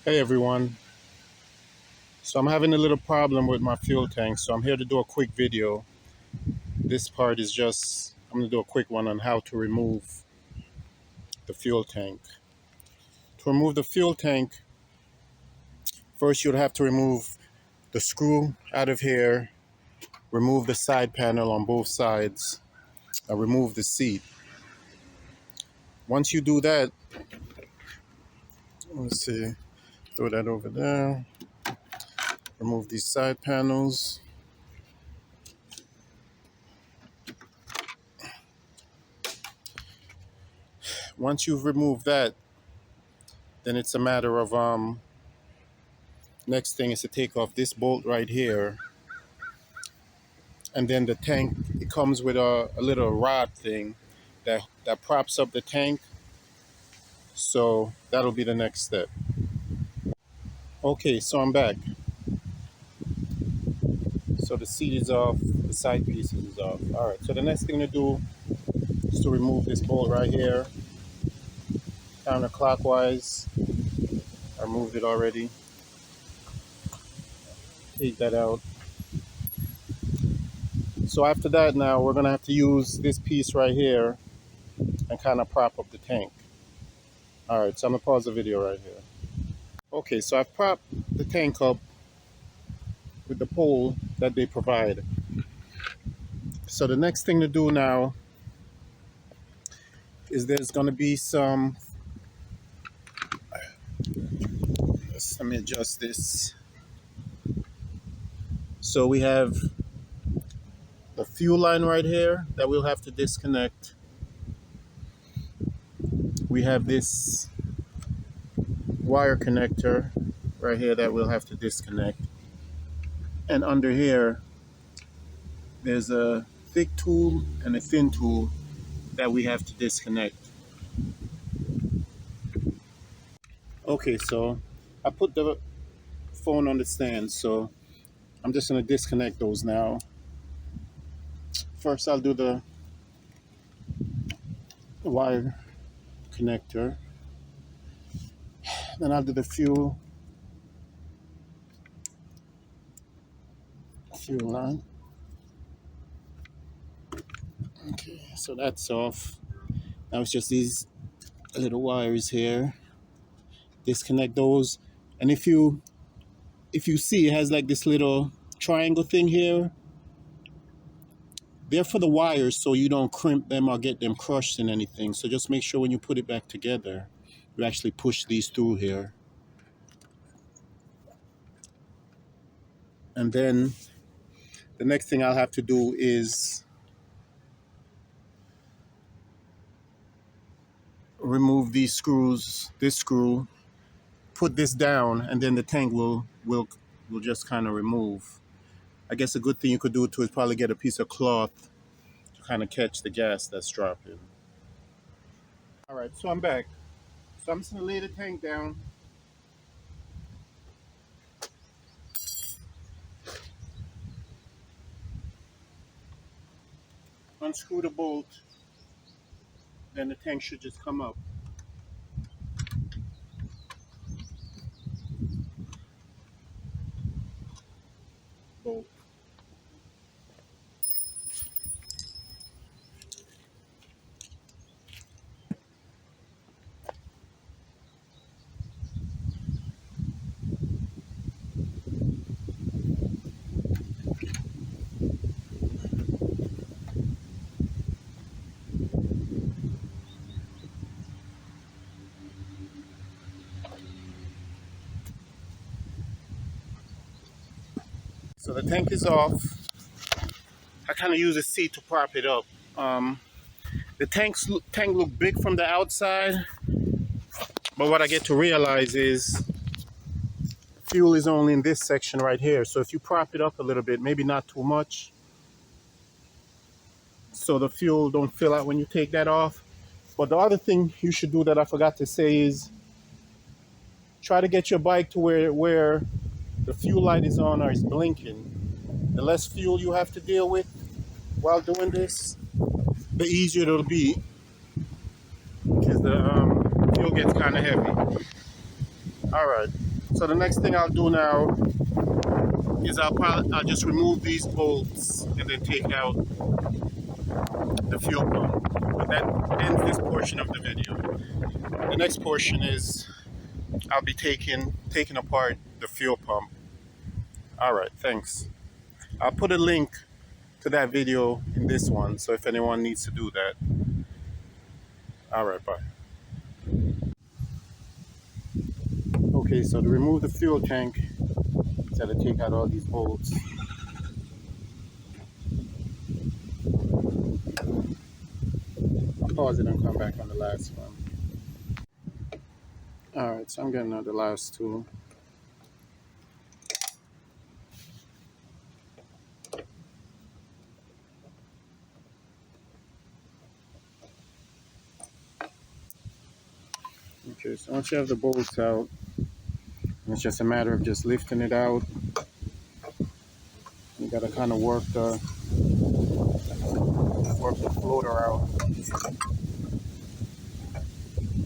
Hey everyone, so I'm having a little problem with my fuel tank, so I'm here to do a quick video. This part is just, I'm going to do a quick one on how to remove the fuel tank. To remove the fuel tank, first you'll have to remove the screw out of here, remove the side panel on both sides, and remove the seat. Once you do that, let's see, throw that over there, remove these side panels. Once you've removed that, then it's a matter of next thing is to take off this bolt right here, and then the tank, it comes with a little rod thing that props up the tank. So that'll be the next step. Okay, so I'm back. So the seat is off, the side pieces is off. All right, so the next thing to do is to remove this bolt right here, counterclockwise. I removed it already. Take that out. So after that, now we're gonna have to use this piece right here and kind of prop up the tank. All right, so I'm gonna pause the video right here. Okay, so I've propped the tank up with the pole that they provide. So the next thing to do now is there's going to be some, let me adjust this. So we have the fuel line right here that we'll have to disconnect. We have this wire connector right here that we'll have to disconnect. And under here, there's a thick tool and a thin tool that we have to disconnect. Okay, so I put the phone on the stand, so I'm just going to disconnect those now. First, I'll do the wire connector. Then I'll do the fuel line. Okay, so that's off. Now it's just these little wires here. Disconnect those. And if you see, it has like this little triangle thing here. They're for the wires so you don't crimp them or get them crushed in anything. So just make sure when you put it back together, you actually push these through here. And then the next thing I'll have to do is remove these screws, this screw, put this down, and then the tank will just kind of remove. I guess a good thing you could do too is probably get a piece of cloth to kind of catch the gas that's dropping. All right, so I'm back. So I'm just gonna lay the tank down. Unscrew the bolt, then the tank should just come up. Bolt. So the tank is off. I kind of use a seat to prop it up. The tank look big from the outside, but what I get to realize is fuel is only in this section right here. So if you prop it up a little bit, maybe not too much, so the fuel don't fill out when you take that off. But the other thing you should do that I forgot to say is try to get your bike to where the fuel light is on or is blinking. The less fuel you have to deal with while doing this, the easier it'll be, because the fuel gets kind of heavy. All right. So the next thing I'll do now is I'll just remove these bolts and then take out the fuel pump. But that ends this portion of the video. The next portion is I'll be taking apart the fuel pump. All right, thanks. I'll put a link to that video in this one, so if anyone needs to do that. All right, bye. Okay, so to remove the fuel tank, so to take out all these bolts. I'll pause it and come back on the last one. All right, so I'm getting out the last two. Okay, so once you have the bolts out, it's just a matter of just lifting it out. You gotta kind of work the floater out.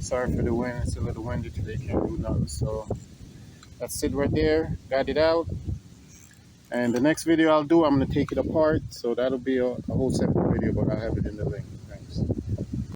Sorry for the wind, it's a little windy today, can't do nothing. So that's it right there, got it out. And the next video I'll do, I'm gonna take it apart. So that'll be a whole separate video, but I'll have it in the link. Thanks.